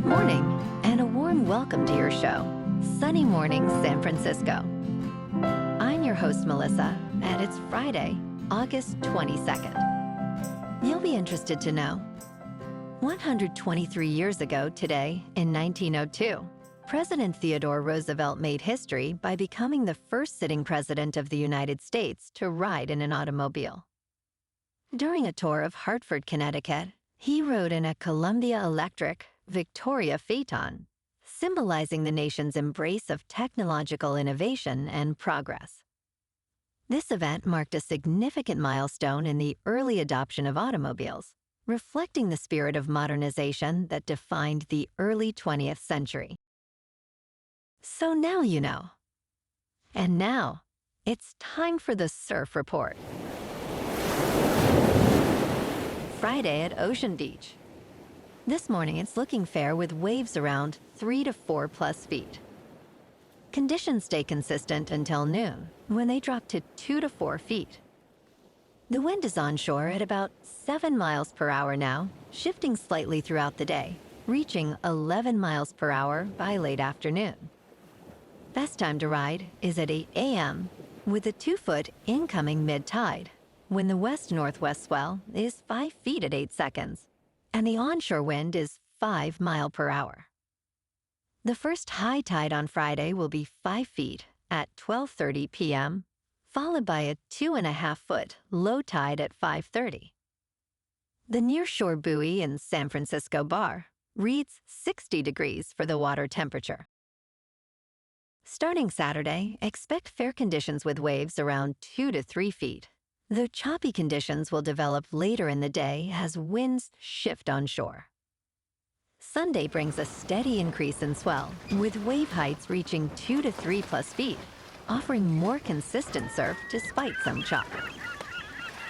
Good morning, and a warm welcome to your show, Sunny Mornings San Francisco. I'm your host, Melissa, and it's Friday, August 22nd. You'll be interested to know, 123 years ago today, in 1902, President Theodore Roosevelt made history by becoming the first sitting president of the United States to ride in an automobile. During a tour of Hartford, Connecticut, he rode in a Columbia Electric Victoria Phaeton, symbolizing the nation's embrace of technological innovation and progress. This event marked a significant milestone in the early adoption of automobiles, reflecting the spirit of modernization that defined the early 20th century. So now you know. And now, it's time for the Surf Report. Friday at Ocean Beach. This morning it's looking fair with waves around 3 to 4 plus feet. Conditions stay consistent until noon, when they drop to 2 to 4 feet. The wind is onshore at about 7 miles per hour now, shifting slightly throughout the day, reaching 11 miles per hour by late afternoon. Best time to ride is at 8 a.m. with a 2-foot incoming mid-tide, when the west-northwest swell is 5 feet at 8 seconds, and the onshore wind is 5 miles per hour. The first high tide on Friday will be 5 feet at 12:30 p.m., followed by a 2.5-foot low tide at 5:30. The nearshore buoy in San Francisco Bar reads 60 degrees for the water temperature. Starting Saturday, expect fair conditions with waves around 2 to 3 feet, though choppy conditions will develop later in the day as winds shift onshore. Sunday brings a steady increase in swell, with wave heights reaching 2 to 3 plus feet, offering more consistent surf despite some chop.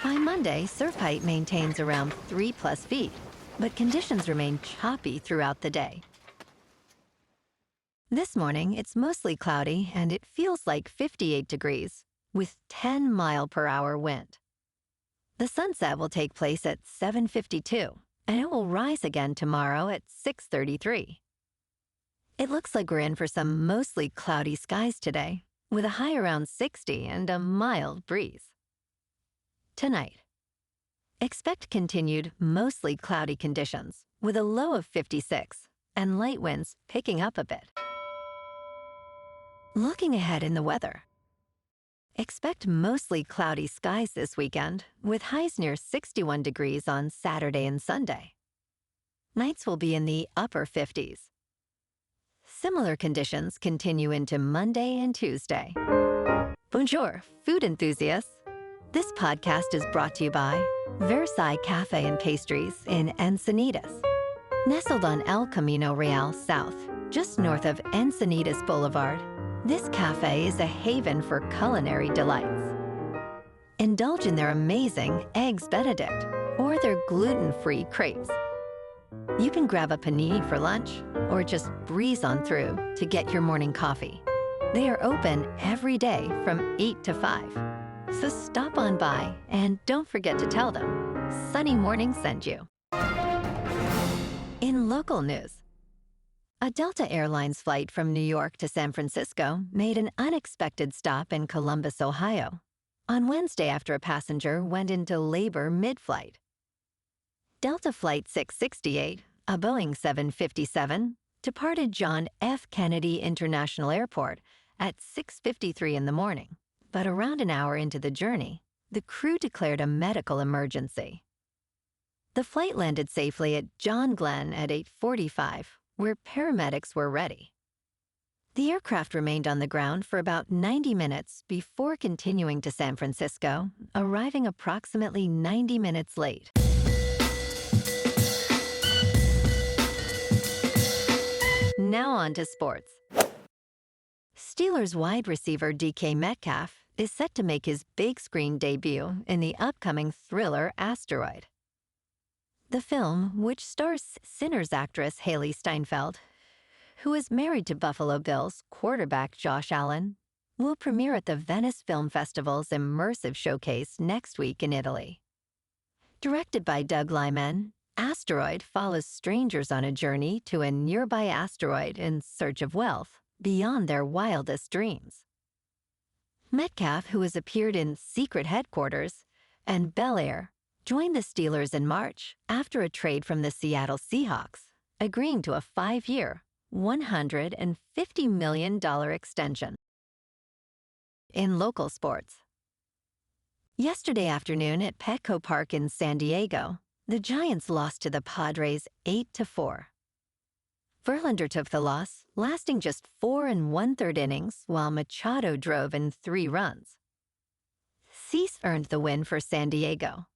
By Monday, surf height maintains around 3 plus feet, but conditions remain choppy throughout the day. This morning, it's mostly cloudy and it feels like 58 degrees, with 10 mile per hour wind. The sunset will take place at 7:52, and it will rise again tomorrow at 6:33. It looks like we're in for some mostly cloudy skies today, with a high around 60 and a mild breeze. Tonight, expect continued mostly cloudy conditions, with a low of 56 and light winds picking up a bit. Looking ahead in the weather, expect mostly cloudy skies this weekend, with highs near 61 degrees on Saturday and Sunday. Nights will be in the upper 50s. Similar conditions continue into Monday and Tuesday. Bonjour, food enthusiasts. This podcast is brought to you by Versailles Cafe and Pastries in Encinitas. Nestled on El Camino Real South, just north of Encinitas Boulevard, this cafe is a haven for culinary delights. Indulge in their amazing Eggs Benedict or their gluten-free crepes. You can grab a panini for lunch or just breeze on through to get your morning coffee. They are open every day from 8 to 5. So stop on by and don't forget to tell them Sunny Morning sent you. In local news, a Delta Airlines flight from New York to San Francisco made an unexpected stop in Columbus, Ohio, on Wednesday after a passenger went into labor mid-flight. Delta Flight 668, a Boeing 757, departed John F. Kennedy International Airport at 6:53 in the morning, but around an hour into the journey, the crew declared a medical emergency. The flight landed safely at John Glenn at 8:45, where paramedics were ready. The aircraft remained on the ground for about 90 minutes before continuing to San Francisco, arriving approximately 90 minutes late. Now on to sports. Steelers wide receiver DK Metcalf is set to make his big screen debut in the upcoming thriller Asteroid. The film, which stars Sinners actress Haley Steinfeld, who is married to Buffalo Bills quarterback Josh Allen, will premiere at the Venice Film Festival's immersive showcase next week in Italy. Directed by Doug Liman, Asteroid follows strangers on a journey to a nearby asteroid in search of wealth beyond their wildest dreams. Metcalf, who has appeared in Secret Headquarters, and Belair joined the Steelers in March after a trade from the Seattle Seahawks, agreeing to a 5-year, $150 million extension. In local sports. Yesterday afternoon at Petco Park in San Diego, the Giants lost to the Padres 8-4. Verlander took the loss, lasting just 4 1/3 innings while Machado drove in 3 runs. Dease earned the win for San Diego.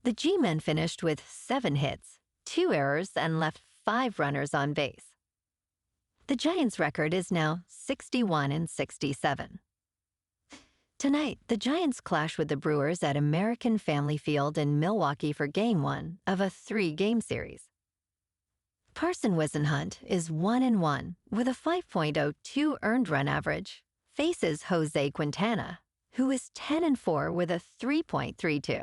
The G-men finished with 7 hits, 2 errors, and left 5 runners on base. The Giants' record is now 61-67. Tonight, the Giants clash with the Brewers at American Family Field in Milwaukee for Game 1 of a 3-game series. Carson Whisenhunt is 1-1 with a 5.02 earned run average, faces Jose Quintana, who is 10-4 with a 3.32.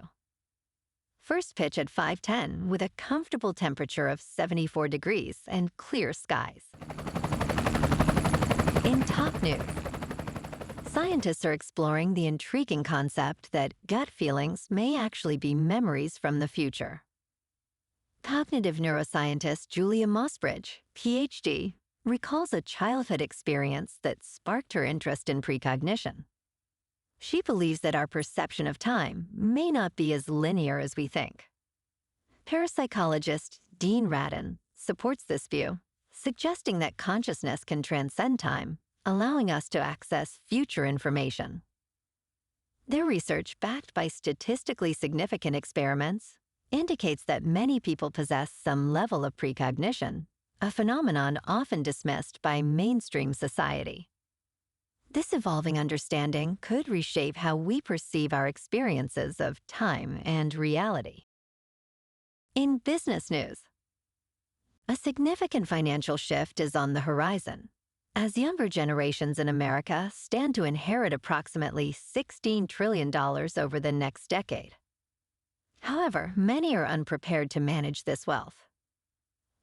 First pitch at 5:10 with a comfortable temperature of 74 degrees and clear skies. In top news, scientists are exploring the intriguing concept that gut feelings may actually be memories from the future. Cognitive neuroscientist Julia Mossbridge, Ph.D., recalls a childhood experience that sparked her interest in precognition. She believes that our perception of time may not be as linear as we think. Parapsychologist Dean Radin supports this view, suggesting that consciousness can transcend time, allowing us to access future information. Their research, backed by statistically significant experiments, indicates that many people possess some level of precognition, a phenomenon often dismissed by mainstream society. This evolving understanding could reshape how we perceive our experiences of time and reality. In business news, a significant financial shift is on the horizon, as younger generations in America stand to inherit approximately $16 trillion over the next decade. However, many are unprepared to manage this wealth.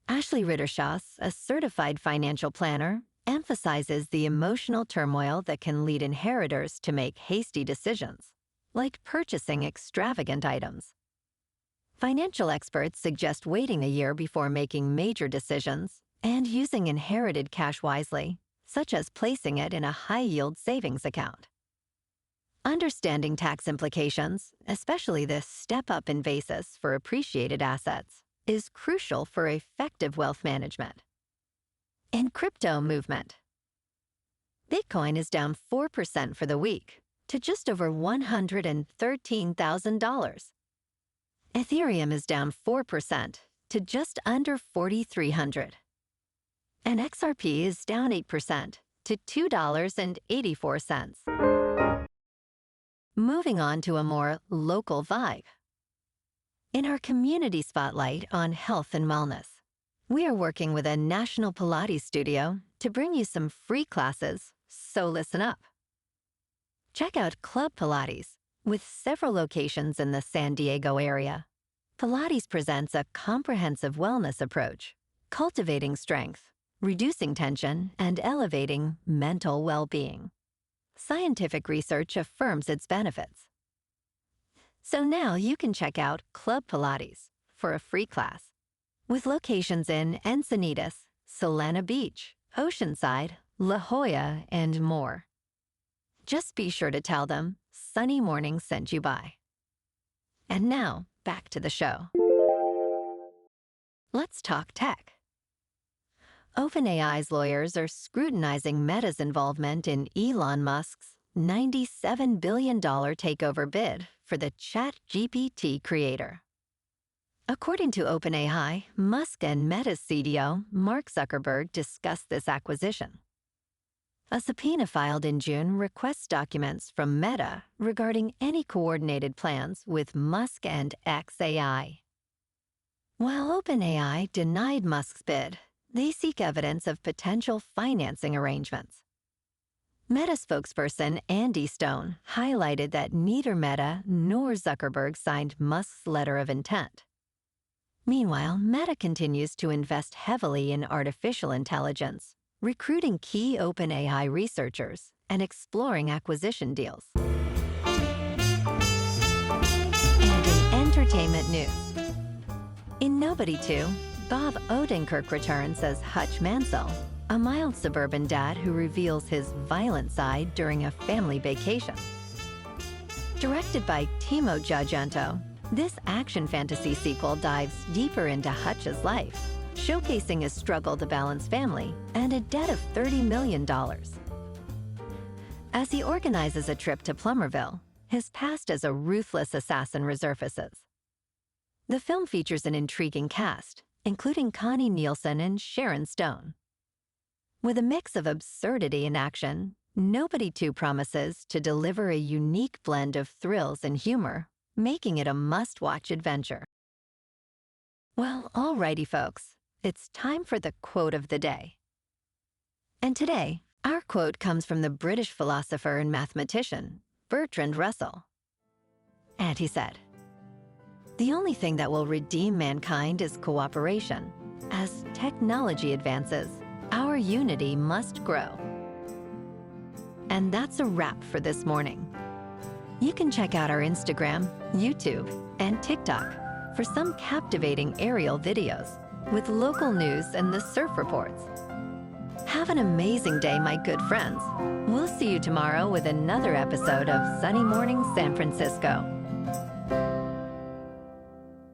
Ashley Rittershaus, a certified financial planner, emphasizes the emotional turmoil that can lead inheritors to make hasty decisions, like purchasing extravagant items. Financial experts suggest waiting a year before making major decisions and using inherited cash wisely, such as placing it in a high-yield savings account. Understanding tax implications, especially the step-up in basis for appreciated assets, is crucial for effective wealth management. In crypto movement, Bitcoin is down 4% for the week to just over $113,000. Ethereum is down 4% to just under $4,300. And XRP is down 8% to $2.84. Moving on to a more local vibe. In our community spotlight on health and wellness, we are working with a national Pilates studio to bring you some free classes, so listen up. Check out Club Pilates, with several locations in the San Diego area. Pilates presents a comprehensive wellness approach, cultivating strength, reducing tension, and elevating mental well-being. Scientific research affirms its benefits. So now you can check out Club Pilates for a free class, with locations in Encinitas, Solana Beach, Oceanside, La Jolla, and more. Just be sure to tell them Sunny Morning sent you by. And now, back to the show. Let's talk tech. OpenAI's lawyers are scrutinizing Meta's involvement in Elon Musk's $97 billion takeover bid for the ChatGPT creator. According to OpenAI, Musk and Meta's CDO, Mark Zuckerberg, discussed this acquisition. A subpoena filed in June requests documents from Meta regarding any coordinated plans with Musk and xAI. While OpenAI denied Musk's bid, they seek evidence of potential financing arrangements. Meta spokesperson Andy Stone highlighted that neither Meta nor Zuckerberg signed Musk's letter of intent. Meanwhile, Meta continues to invest heavily in artificial intelligence, recruiting key OpenAI researchers and exploring acquisition deals. And in entertainment news, in Nobody 2, Bob Odenkirk returns as Hutch Mansell, a mild suburban dad who reveals his violent side during a family vacation. Directed by Timo Giajanto, this action fantasy sequel dives deeper into Hutch's life, showcasing his struggle to balance family and a debt of $30 million. As he organizes a trip to Plummerville, his past as a ruthless assassin resurfaces. The film features an intriguing cast, including Connie Nielsen and Sharon Stone. With a mix of absurdity and action, Nobody 2 promises to deliver a unique blend of thrills and humor, making it a must-watch adventure. Well, alrighty folks, it's time for the quote of the day. And today, our quote comes from the British philosopher and mathematician, Bertrand Russell. And he said, "The only thing that will redeem mankind is cooperation. As technology advances, our unity must grow." And that's a wrap for this morning. You can check out our Instagram, YouTube, and TikTok for some captivating aerial videos with local news and the surf reports. Have an amazing day, my good friends. We'll see you tomorrow with another episode of Sunny Morning San Francisco.